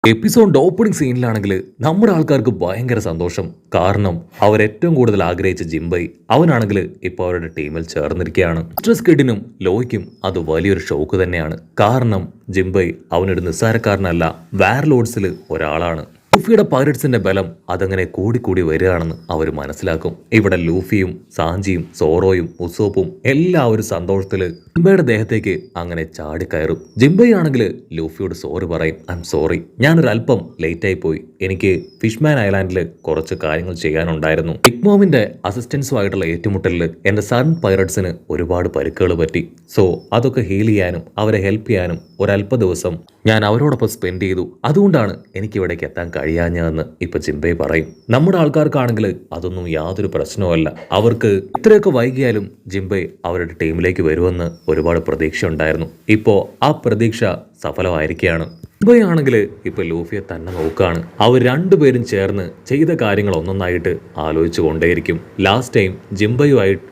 Episode opening സീനിലാണെങ്കിൽ നമ്മുടെ ആൾക്കാർക്ക് ഭയങ്കര സന്തോഷം. കാരണം അവരേറ്റവും കൂടുതൽ ആഗ്രഹിച്ച ജിംബൈ അവനാണെങ്കിൽ ഇപ്പോൾ അവരുടെ ടീമിൽ ചേർന്നിരിക്കുകയാണ്. സ്ട്രെസ് കിഡിനും ലോയ്ക്കും അത് വലിയൊരു ഷോക്ക് തന്നെയാണ്. കാരണം ജിംബൈ അവനൊരു നിസ്സാരക്കാരനല്ല, വാർലോഡ്സിൽ ഒരാളാണ്. ലൂഫിയുടെ പൈററ്റ്സിന്റെ ബലം അതങ്ങനെ കൂടിക്കൂടി വരികയാണെന്ന് അവർ മനസ്സിലാക്കും. ഇവിടെ ലൂഫിയും സാഞ്ചിയും സോറോയും ഉസോപ്പും എല്ലാവരും സന്തോഷത്തില് ജിംബയുടെ ദേഹത്തേക്ക് അങ്ങനെ ചാടിക്കയറും. ജിംബൈ ആണെങ്കിൽ ലൂഫിയോട് സോറി പറയും. ഐ എം സോറി, ഞാനൊരു അല്പം ലേറ്റായി പോയി. എനിക്ക് ഫിഷ്മാൻ ഐലാൻഡിൽ കുറച്ച് കാര്യങ്ങൾ ചെയ്യാനുണ്ടായിരുന്നു. ബിഗ് മോമിന്റെ അസിസ്റ്റൻസുമായിട്ടുള്ള ഏറ്റുമുട്ടലിൽ എന്റെ സൺ പൈററ്റ്സിന് ഒരുപാട് പരിക്കുകൾ പറ്റി. സോ അതൊക്കെ ഹീൽ ചെയ്യാനും അവരെ ഹെൽപ്പ് ചെയ്യാനും ഒരല്പ ദിവസം ഞാൻ അവരോടൊപ്പം സ്പെൻഡ് ചെയ്തു. അതുകൊണ്ടാണ് എനിക്ക് ഇവിടേക്ക് എത്താൻ കഴിയാഞ്ഞതെന്ന് ഇപ്പൊ ജിംബൈ പറയും. നമ്മുടെ ആൾക്കാർക്കാണെങ്കിൽ അതൊന്നും യാതൊരു പ്രശ്നവുമല്ല. അവർക്ക് ഇത്രയൊക്കെ വൈകിയാലും ജിംബൈ അവരുടെ ടീമിലേക്ക് വരുമെന്ന് ഒരുപാട് പ്രതീക്ഷ ഉണ്ടായിരുന്നു. ഇപ്പോ ആ പ്രതീക്ഷ സഫലമായിരിക്കുകയാണ്. ജിംബൈ ആണെങ്കിൽ ഇപ്പൊ ലൂഫിയെ തന്നെ നോക്കുകയാണ്. അവർ രണ്ടുപേരും ചേർന്ന് ചെയ്ത കാര്യങ്ങൾ ഒന്നൊന്നായിട്ട് ആലോചിച്ചു കൊണ്ടേയിരിക്കും. ലാസ്റ്റ് ടൈം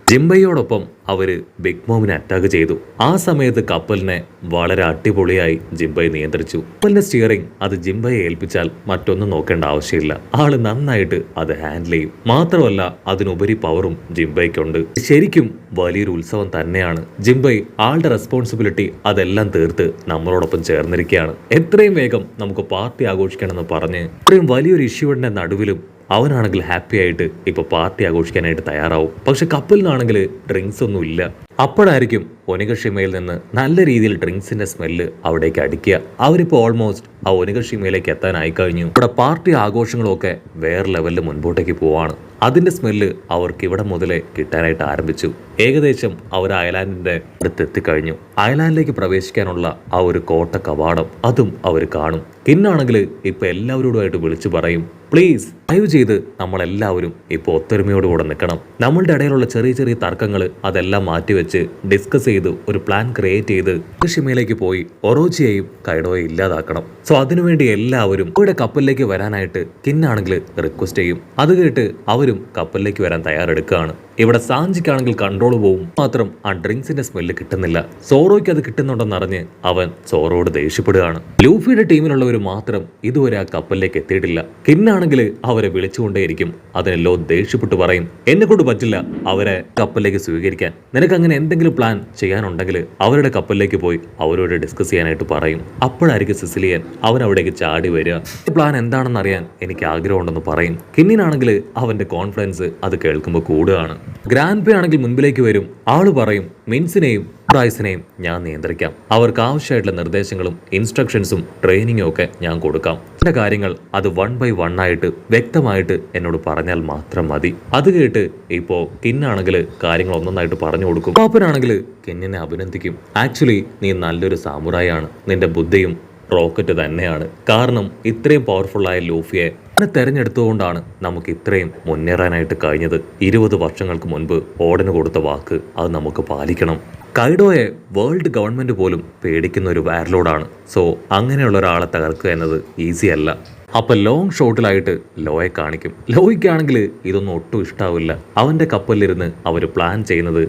ജിംബൈയോടൊപ്പം അവര് ബിഗ് മോമിനെ അറ്റാക്ക് ചെയ്തു. ആ സമയത്ത് കപ്പലിനെ വളരെ അടിപൊളിയായി ജിംബൈ നിയന്ത്രിച്ചു. കപ്പലിന്റെ സ്റ്റിയറിംഗ് അത് ജിംബൈയെ ഏൽപ്പിച്ചാൽ മറ്റൊന്നും നോക്കേണ്ട ആവശ്യമില്ല. ആള് നന്നായിട്ട് അത് ഹാൻഡിൽ ചെയ്യും. മാത്രമല്ല അതിനുപരി പവറും ജിംബൈക്കുണ്ട്. ശരിക്കും വലിയൊരു ഉത്സവം തന്നെയാണ്. ജിംബൈ ആളുടെ റെസ്പോൺസിബിലിറ്റി അതെല്ലാം തീർത്ത് നമ്മളോടൊപ്പം ചേർന്നിരിക്കുകയാണ്. എത്രയും വേഗം നമുക്ക് പാർട്ടി ആഘോഷിക്കണമെന്ന് പറഞ്ഞ് ഇത്രയും വലിയൊരു ഇഷ്യൂവിന്റെ നടുവിലും അവനാണെങ്കിൽ ഹാപ്പി ആയിട്ട് ഇപ്പൊ പാർട്ടി ആഘോഷിക്കാനായിട്ട് തയ്യാറാവും. പക്ഷെ കപ്പലിനാണെങ്കിൽ ഡ്രിങ്ക്സ് ഒന്നും ഇല്ല. അപ്പോഴായിരിക്കും ഒനിഗഷിമയിൽ നിന്ന് നല്ല രീതിയിൽ ഡ്രിങ്ക്സിന്റെ സ്മെല്ല് അവിടേക്ക് അടിക്കുക. അവരിപ്പോൾ ഓൾമോസ്റ്റ് ആ ഒനിഗഷിമയിലേക്ക് എത്താനായി കഴിഞ്ഞു. ഇവിടെ പാർട്ടി ആഘോഷങ്ങളൊക്കെ വേറെ ലെവലിൽ മുൻപോട്ടേക്ക് പോവാണ്. അതിന്റെ സ്മെല്ല് അവർക്ക് ഇവിടെ മുതലേ കിട്ടാനായിട്ട് ആരംഭിച്ചു. ഏകദേശം അവർ ഐലാൻഡിന്റെ അടുത്ത് എത്തിക്കഴിഞ്ഞു. ഐലാൻഡിലേക്ക് പ്രവേശിക്കാനുള്ള ആ ഒരു കോട്ട കവാടം അതും അവർ കാണും. കിന്നാണെങ്കിൽ ഇപ്പൊ എല്ലാവരോടുമായിട്ട് വിളിച്ചു പറയും, പ്ലീസ് ദയവ് ചെയ്ത് നമ്മളെല്ലാവരും ഇപ്പോൾ ഒത്തൊരുമയോടുകൂടെ നിൽക്കണം. നമ്മളുടെ ഇടയിലുള്ള ചെറിയ ചെറിയ തർക്കങ്ങൾ അതെല്ലാം മാറ്റിവെച്ച് ഡിസ്കസ് ചെയ്ത് ഒരു പ്ലാൻ ക്രിയേറ്റ് ചെയ്ത് ഷിമയിലേക്ക് പോയി ഒറോച്ചിയെയും കൈഡോയെ ഇല്ലാതാക്കണം. സോ അതിനുവേണ്ടി എല്ലാവരും ഇവിടെ കപ്പലിലേക്ക് വരാനായിട്ട് കിന്നാണെങ്കിൽ റിക്വസ്റ്റ് ചെയ്യും. അത് കേട്ട് അവരും കപ്പലിലേക്ക് വരാൻ തയ്യാറെടുക്കുകയാണ്. ഇവിടെ സാഞ്ചിക്കാണെങ്കിൽ കൺട്രോൾ പോവും. മാത്രം ആ ഡ്രിങ്ക്സിന്റെ സ്മെല്ല് കിട്ടുന്നില്ല. സോറോയ്ക്ക് അത് കിട്ടുന്നുണ്ടെന്നറിഞ്ഞ് അവൻ സോറോയോട് ദേഷ്യപ്പെടുകയാണ്. ലൂഫിയുടെ ടീമിലുള്ളവർ മാത്രം ഇതുവരെ ആ കപ്പലിലേക്ക് എത്തിയിട്ടില്ല. കിന്നാണെങ്കിൽ അവരെ വിളിച്ചുകൊണ്ടേയിരിക്കും. അതിന് ലോ ദേഷ്യപ്പെട്ട് പറയും, എന്നെ കൊണ്ട് പറ്റില്ല അവരെ കപ്പലിലേക്ക് സ്വീകരിക്കാൻ. നിനക്ക് അങ്ങനെ എന്തെങ്കിലും പ്ലാൻ ചെയ്യാനുണ്ടെങ്കിൽ അവരുടെ കപ്പലിലേക്ക് പോയി അവരോട് ഡിസ്കസ് ചെയ്യാനായിട്ട് പറയും. അപ്പോഴായിരിക്കും സിസിലിയൻ അവൻ അവിടേക്ക് ചാടി വരിക. പ്ലാൻ എന്താണെന്ന് അറിയാൻ എനിക്ക് ആഗ്രഹമുണ്ടെന്ന് പറയും. കിന്നിനാണെങ്കിൽ അവന്റെ കോൺഫിഡൻസ് അത് കേൾക്കുമ്പോൾ കൂടുകയാണ്. ഗ്രാൻഡ് പേ ആണെങ്കിൽ മുൻപിലേക്ക് വരും. ആള് പറയും, മിൻസിനെയും പ്രൈസിനെയും ഞാൻ നിയന്ത്രിക്കാം. അവർക്ക് ആവശ്യമായിട്ടുള്ള നിർദ്ദേശങ്ങളും ഇൻസ്ട്രക്ഷൻസും ട്രെയിനിങ്ങും ഒക്കെ ഞാൻ കൊടുക്കാം. ചില കാര്യങ്ങൾ അത് 1 by 1 ആയിട്ട് വ്യക്തമായിട്ട് എന്നോട് പറഞ്ഞാൽ മാത്രം മതി. അത് കേട്ട് ഇപ്പോ കിന്നാണെങ്കിൽ കാര്യങ്ങൾ ഒന്നൊന്നായിട്ട് പറഞ്ഞു കൊടുക്കും. പാപ്പനാണെങ്കിൽ കിന്നിനെ അഭിനന്ദിക്കും. ആക്ച്വലി നീ നല്ലൊരു സാമുറായാണ്. നിന്റെ ബുദ്ധിയും റോക്കറ്റ് തന്നെയാണ്. കാരണം ഇത്രയും പവർഫുള്ളായ ലൂഫിയെ തെരഞ്ഞെടുത്തുകൊണ്ടാണ് നമുക്ക് ഇത്രയും മുന്നേറാനായിട്ട് കഴിഞ്ഞത്. 20 വർഷങ്ങൾക്ക് മുൻപ് ഓടന് കൊടുത്ത വാക്ക് അത് നമുക്ക് പാലിക്കണം. കൈഡോയെ വേൾഡ് ഗവൺമെന്റ് പോലും പേടിക്കുന്ന ഒരു വാർലോഡാണ്. സോ അങ്ങനെയുള്ള ഒരാളെ തകർക്കുക എന്നത് ഈസി അല്ല. അപ്പൊ ലോങ് ഷോട്ടിലായിട്ട് ലോയെ കാണിക്കും. ലോയ്ക്കാണെങ്കിൽ ഇതൊന്നും ഒട്ടും ഇഷ്ടാവില്ല. അവന്റെ കപ്പലിലിരുന്ന് അവര് പ്ലാൻ ചെയ്യുന്നത്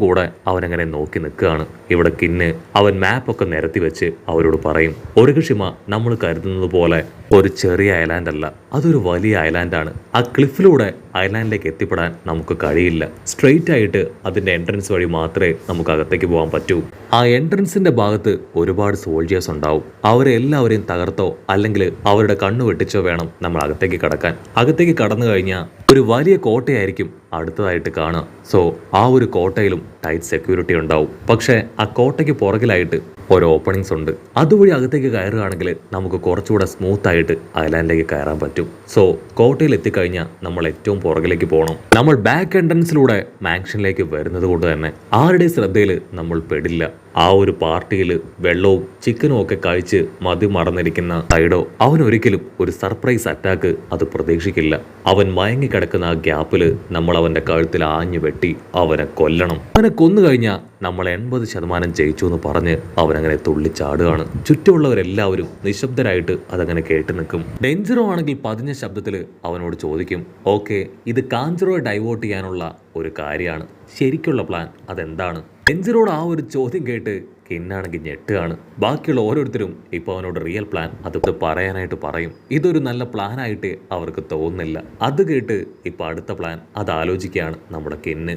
കൂടെ അവനങ്ങനെ നോക്കി നിൽക്കുകയാണ്. ഇവിടെ കിന്ന് അവൻ മാപ്പൊക്കെ നിരത്തി വെച്ച് അവരോട് പറയും, ഒരകഷിമ നമ്മൾ കരുതുന്നത് പോലെ ഒരു ചെറിയ ഐലാൻഡ് അല്ല, അതൊരു വലിയ ഐലാൻഡാണ്. ആ ക്ലിഫിലൂടെ ഐലാൻഡിലേക്ക് എത്തിപ്പെടാൻ നമുക്ക് കഴിയില്ല. സ്ട്രെയിറ്റ് ആയിട്ട് അതിന്റെ എൻട്രൻസ് വഴി മാത്രമേ നമുക്ക് അകത്തേക്ക് പോകാൻ പറ്റൂ. ആ എൻട്രൻസിന്റെ ഭാഗത്ത് ഒരുപാട് സോൾജേഴ്സ് ഉണ്ടാവും. അവരെ എല്ലാവരെയും തകർത്തോ അല്ലെങ്കിൽ അവരുടെ കണ്ണു വെട്ടിച്ചോ വേണം നമ്മൾ അകത്തേക്ക് കടക്കാൻ. അകത്തേക്ക് കടന്നു കഴിഞ്ഞാൽ ഒരു വലിയ കോട്ടയായിരിക്കും അടുത്തതായിട്ട് കാണുക. സോ ആ ഒരു കോട്ടയിലും ടൈറ്റ് സെക്യൂരിറ്റി ഉണ്ടാവും. പക്ഷേ ആ കോട്ടയ്ക്ക് പുറകിലായിട്ട് ഓരോ ഓപ്പണിങ്സ് ഉണ്ട്. അതുവഴി അകത്തേക്ക് കയറുകയാണെങ്കിൽ നമുക്ക് കുറച്ചുകൂടെ സ്മൂത്ത് ആയിട്ട് ഐലാൻഡിലേക്ക് കയറാൻ പറ്റും. സോ കോട്ടയിൽ എത്തിക്കഴിഞ്ഞാൽ നമ്മൾ ഏറ്റവും പുറകിലേക്ക് പോകണം. നമ്മൾ ബാക്ക് എൻട്രൻസിലൂടെ മാൻഷനിലേക്ക് വരുന്നത് കൊണ്ട് തന്നെ ആരുടെ ശ്രദ്ധയിൽ നമ്മൾ പെടില്ല. ആ ഒരു പാർട്ടിയിൽ വെള്ളവും ചിക്കനും ഒക്കെ കഴിച്ച് മതി മറന്നിരിക്കുന്ന കൈഡോ അവൻ ഒരിക്കലും ഒരു സർപ്രൈസ് അറ്റാക്ക് അത് പ്രതീക്ഷിക്കില്ല. അവൻ മയങ്ങിക്കിടക്കുന്ന ആ ഗ്യാപ്പിൽ നമ്മൾ അവന്റെ കഴുത്തിൽ ആഞ്ഞു വെട്ടി അവനെ കൊല്ലണം. അവനെ കൊന്നു കഴിഞ്ഞാൽ നമ്മൾ 80% ജയിച്ചു എന്ന് പറഞ്ഞ് അവനങ്ങനെ തുള്ളിച്ചാടുകയാണ്. ചുറ്റുമുള്ളവരെല്ലാവരും നിശബ്ദരായിട്ട് അതങ്ങനെ കേട്ടു നിൽക്കും. ഡെഞ്ചറോ ആണെങ്കിൽ പതിഞ്ഞ ശബ്ദത്തിൽ അവനോട് ചോദിക്കും, ഓക്കെ, ഇത് കാഞ്ചറോയെ ഡൈവേർട്ട് ചെയ്യാനുള്ള ഒരു കാര്യമാണ്. ശരിക്കുള്ള പ്ലാൻ അതെന്താണ്? ഡെഞ്ചറോട് ആ ഒരു ചോദ്യം കേട്ട് കിന്നാണെങ്കിൽ ഞെട്ടുകയാണ്. ബാക്കിയുള്ള ഓരോരുത്തരും ഇപ്പോൾ അവനോട് റിയൽ പ്ലാൻ അത് പറയാനായിട്ട് പറയും. ഇതൊരു നല്ല പ്ലാനായിട്ട് അവർക്ക് തോന്നുന്നില്ല. അത് കേട്ട് ഇപ്പോൾ അടുത്ത പ്ലാൻ അത് ആലോചിക്കുകയാണ് നമ്മുടെ കിന്ന്.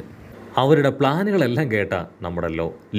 അവരുടെ പ്ലാനുകളെല്ലാം കേട്ട നമ്മുടെ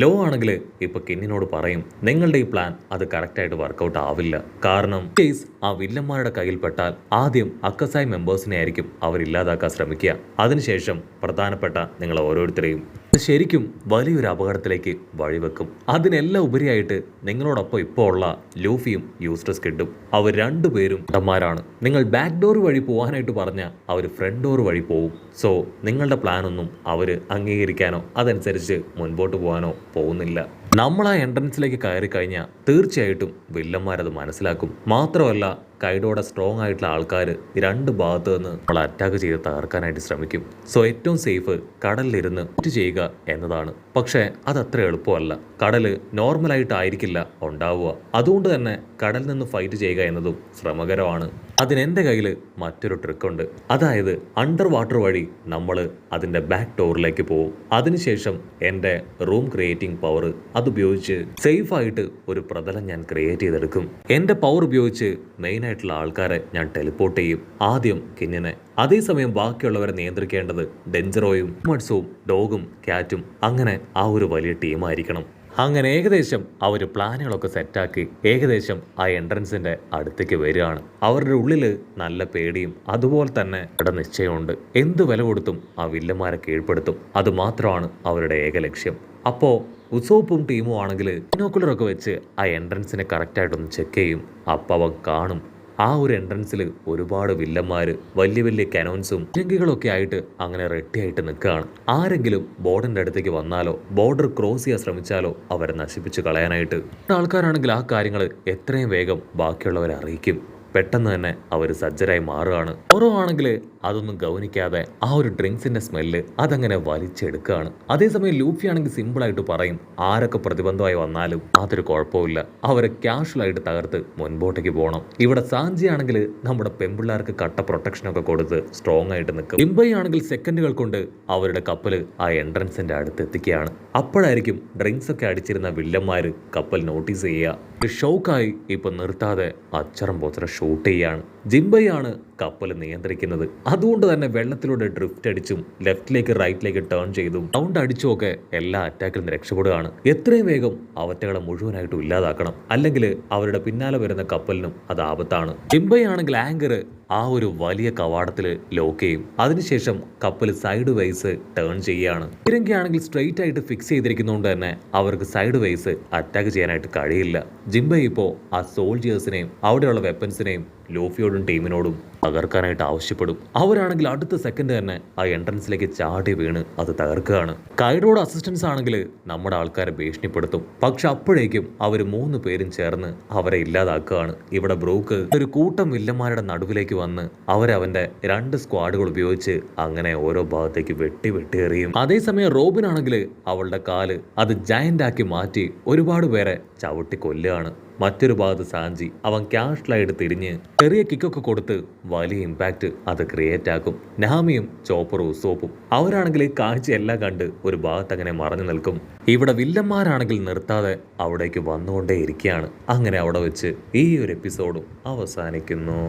ലോ ആണെങ്കിൽ ഇപ്പൊ കിന്നിനോട് പറയും, നിങ്ങളുടെ ഈ പ്ലാൻ അത് കറക്റ്റായിട്ട് വർക്കൗട്ട് ആവില്ല. കാരണം കേസ് ആ വില്ലന്മാരുടെ കയ്യിൽപ്പെട്ടാൽ ആദ്യം അക്കസായി മെമ്പേഴ്സിനെ ആയിരിക്കും അവരില്ലാതാക്കാൻ ശ്രമിക്കുക. അതിനുശേഷം പ്രധാനപ്പെട്ട നിങ്ങൾ ഓരോരുത്തരെയും ശരിക്കും വലിയൊരു അപകടത്തിലേക്ക് വഴിവെക്കും. അതിനെല്ലാം ഉപരിയായിട്ട് നിങ്ങളോടൊപ്പം ഇപ്പോൾ ഉള്ള ലൂഫിയും യൂസ്റ്റസ് കിഡും അവർ രണ്ടുപേരും ഇടന്മാരാണ്. നിങ്ങൾ ബാക്ക് ഡോർ വഴി പോകാനായിട്ട് പറഞ്ഞാൽ അവർ ഫ്രണ്ട് ഡോർ വഴി പോവും. സോ നിങ്ങളുടെ പ്ലാനൊന്നും അവർ അംഗീകരിക്കാനോ അതനുസരിച്ച് മുൻപോട്ട് പോകാനോ പോകുന്നില്ല. നമ്മൾ ആ എൻട്രൻസിലേക്ക് കയറി കഴിഞ്ഞാൽ തീർച്ചയായിട്ടും വില്ലന്മാരത് മനസ്സിലാക്കും. മാത്രമല്ല കൈഡോടെ സ്ട്രോങ് ആയിട്ടുള്ള ആൾക്കാർ രണ്ട് ഭാഗത്ത് നിന്ന് നമ്മൾ അറ്റാക്ക് ചെയ്ത് തകർക്കാനായിട്ട് ശ്രമിക്കും. സോ ഏറ്റവും സേഫ് കടലിലിരുന്ന് ചെയ്യുക എന്നതാണ്. പക്ഷേ അതത്ര എളുപ്പമല്ല. കടൽ നോർമലായിട്ടായിരിക്കില്ല ഉണ്ടാവുക. അതുകൊണ്ട് തന്നെ കടലിൽ നിന്ന് ഫൈറ്റ് ചെയ്യുക എന്നതും ശ്രമകരമാണ്. അതിനെൻ്റെ കയ്യിൽ മറ്റൊരു ട്രിക്കുണ്ട്. അതായത് അണ്ടർ വാട്ടർ വഴി നമ്മൾ അതിൻ്റെ ബാക്ക് ഡോറിലേക്ക് പോകും. അതിനുശേഷം എൻ്റെ റൂം ക്രിയേറ്റിംഗ് പവർ അതുപയോഗിച്ച് സേഫായിട്ട് ഒരു പ്രതലം ഞാൻ ക്രിയേറ്റ് ചെയ്തെടുക്കും. എൻ്റെ പവർ ഉപയോഗിച്ച് മെയിനായിട്ടുള്ള ആൾക്കാരെ ഞാൻ ടെലിപ്പോർട്ട് ചെയ്യും. ആദ്യം കിന്നിനെ, അതേസമയം ബാക്കിയുള്ളവരെ നിയന്ത്രിക്കേണ്ടത് ഡെഞ്ചറോയും മഡ്സും ഡോഗും ക്യാറ്റും. അങ്ങനെ ആ ഒരു വലിയ ടീമായിരിക്കണം. അങ്ങനെ ഏകദേശം അവർ പ്ലാനുകളൊക്കെ സെറ്റാക്കി ഏകദേശം ആ എൻട്രൻസിന്റെ അടുത്തേക്ക് വരികയാണ്. അവരുടെ ഉള്ളിൽ നല്ല പേടിയും അതുപോലെ തന്നെ നിശ്ചയമുണ്ട്. എന്ത് വില കൊടുത്തും ആ വില്ലന്മാരെ കീഴ്പ്പെടുത്തും. അത് മാത്രമാണ് അവരുടെ ഏക ലക്ഷ്യം. അപ്പോൾ ഉസോപ്പും ടീമും ആണെങ്കിൽ ബിനോക്കുലറൊക്കെ വെച്ച് ആ എൻട്രൻസിനെ കറക്റ്റായിട്ടൊന്ന് ചെക്ക് ചെയ്യും. അപ്പോൾ അവൻ കാണും ആ ഒരു എൻട്രൻസിൽ ഒരുപാട് വില്ലന്മാർ വലിയ വലിയ കനോൻസും ജങ്കികളൊക്കെ ആയിട്ട് അങ്ങനെ റെഡിയായിട്ട് നിൽക്കുകയാണ്. ആരെങ്കിലും ബോർഡിൻ്റെ അടുത്തേക്ക് വന്നാലോ ബോർഡർ ക്രോസ് ചെയ്യാൻ ശ്രമിച്ചാലോ അവരെ നശിപ്പിച്ച് കളയാനായിട്ട് ആൾക്കാരാണെങ്കിൽ ആ കാര്യങ്ങൾ എത്രയും വേഗം ബാക്കിയുള്ളവരെ അറിയിക്കും. പെട്ടെന്ന് തന്നെ അവർ സജ്ജരായി മാറുകയാണ്. ഓരോ ആണെങ്കിൽ അതൊന്നും ഗൗനിക്കാതെ ആ ഒരു ഡ്രിങ്ക്സിന്റെ സ്മെല്ല് അതങ്ങനെ വലിച്ചെടുക്കുകയാണ്. അതേസമയം ലൂഫി ആണെങ്കിൽ സിമ്പിളായിട്ട് പറയും, ആരൊക്കെ പ്രതിബന്ധമായി വന്നാലും അതൊരു കുഴപ്പമില്ല, അവരെ ക്യാഷ്വലായിട്ട് തകർത്ത് മുൻപോട്ടേക്ക് പോകണം. ഇവിടെ സാഞ്ചി ആണെങ്കിൽ നമ്മുടെ പെൺപിള്ളേർക്ക് കട്ട പ്രൊട്ടക്ഷനൊക്കെ കൊടുത്ത് സ്ട്രോങ് ആയിട്ട് നിൽക്കും. മുംബൈ ആണെങ്കിൽ സെക്കൻഡുകൾ കൊണ്ട് അവരുടെ കപ്പൽ ആ എൻട്രൻസിന്റെ അടുത്ത് എത്തിക്കുകയാണ്. അപ്പോഴായിരിക്കും ഡ്രിങ്ക്സ് ഒക്കെ അടിച്ചിരുന്ന വില്ലന്മാർ കപ്പൽ നോട്ടീസ് ചെയ്യുക. ഷോക്കായി ഇപ്പൊ നിർത്താതെ അച്ചറം പോച്ചറ ഷൂട്ട് ചെയ്യാണ്. ജിംബൈ ആണ് കപ്പൽ നിയന്ത്രിക്കുന്നത്. അതുകൊണ്ട് തന്നെ വെള്ളത്തിലൂടെ ഡ്രിഫ്റ്റ് അടിച്ചും ലെഫ്റ്റിലേക്ക് റൈറ്റിലേക്ക് ടേൺ ചെയ്തും റൗണ്ട് അടിച്ചും ഒക്കെ എല്ലാ അറ്റാക്കിൽ നിന്ന് രക്ഷപ്പെടുകയാണ്. എത്രയും വേഗം അവറ്റകളെ മുഴുവനായിട്ടും ഇല്ലാതാക്കണം, അല്ലെങ്കിൽ അവരുടെ പിന്നാലെ വരുന്ന കപ്പലിനും അത് ആപത്താണ്. ജിംബൈ ആണെങ്കിൽ ആങ്കർ ആ ഒരു വലിയ കവാടത്തിൽ ലോക്ക് ചെയ്യും. അതിനുശേഷം കപ്പൽ സൈഡ് വൈസ് ടേൺ ചെയ്യുകയാണ്. ഇരങ്കയാണെങ്കിൽ സ്ട്രെയിറ്റ് ആയിട്ട് ഫിക്സ് ചെയ്തിരിക്കുന്നതുകൊണ്ട് തന്നെ അവർക്ക് സൈഡ് വൈസ് അറ്റാക്ക് ചെയ്യാനായിട്ട് കഴിയില്ല. ജിംബൈ ഇപ്പോൾ ആ സോൾജിയേഴ്സിനെയും അവിടെയുള്ള വെപ്പൻസിനെയും ലൂഫിയോടും ടീമിനോടും തകർക്കാനായിട്ട് ആവശ്യപ്പെടും. അവരാണെങ്കിൽ അടുത്ത സെക്കൻഡ് തന്നെ ആ എൻട്രൻസിലേക്ക് ചാടി വീണ് അത് തകർക്കുകയാണ്. കൈഡോയുടെ അസിസ്റ്റൻസ് ആണെങ്കിൽ നമ്മുടെ ആൾക്കാരെ ഭീഷണിപ്പെടുത്തും. പക്ഷെ അപ്പോഴേക്കും അവർ 3 പേരും ചേർന്ന് അവരെ ഇല്ലാതാക്കുകയാണ്. ഇവിടെ ബ്രൂക്ക് ഒരു കൂട്ടം വില്ലന്മാരുടെ നടുവിലേക്ക് വന്ന് അവരവന്റെ 2 സ്ക്വാഡുകൾ ഉപയോഗിച്ച് അങ്ങനെ ഓരോ ഭാഗത്തേക്ക് വെട്ടി എറിയും. അതേസമയം റോബിൻ ആണെങ്കിൽ അവളുടെ കാല് അത് ജയന്റ് ആക്കി മാറ്റി ഒരുപാട് പേരെ ചവിട്ടി കൊല്ലുകയാണ്. മറ്റൊരു ഭാഗത്ത് സാഞ്ചി അവൻ ക്യാഷ്ലായിട്ട് തിരിഞ്ഞ് ചെറിയ കിക്കൊക്കെ കൊടുത്ത് വലിയ ഇമ്പാക്റ്റ് അത് ക്രിയേറ്റ് ആക്കും. നാമിയും ചോപ്പറും ഉസോപ്പും അവരാണെങ്കിൽ ഈ കാഴ്ചയെല്ലാം കണ്ട് ഒരു ഭാഗത്ത് അങ്ങനെ മറഞ്ഞു നിൽക്കും. ഇവിടെ വില്ലന്മാരാണെങ്കിൽ നിർത്താതെ അവിടേക്ക് വന്നുകൊണ്ടേ ഇരിക്കുകയാണ്. അങ്ങനെ അവിടെ വെച്ച് ഈ ഒരു എപ്പിസോഡും അവസാനിക്കുന്നു.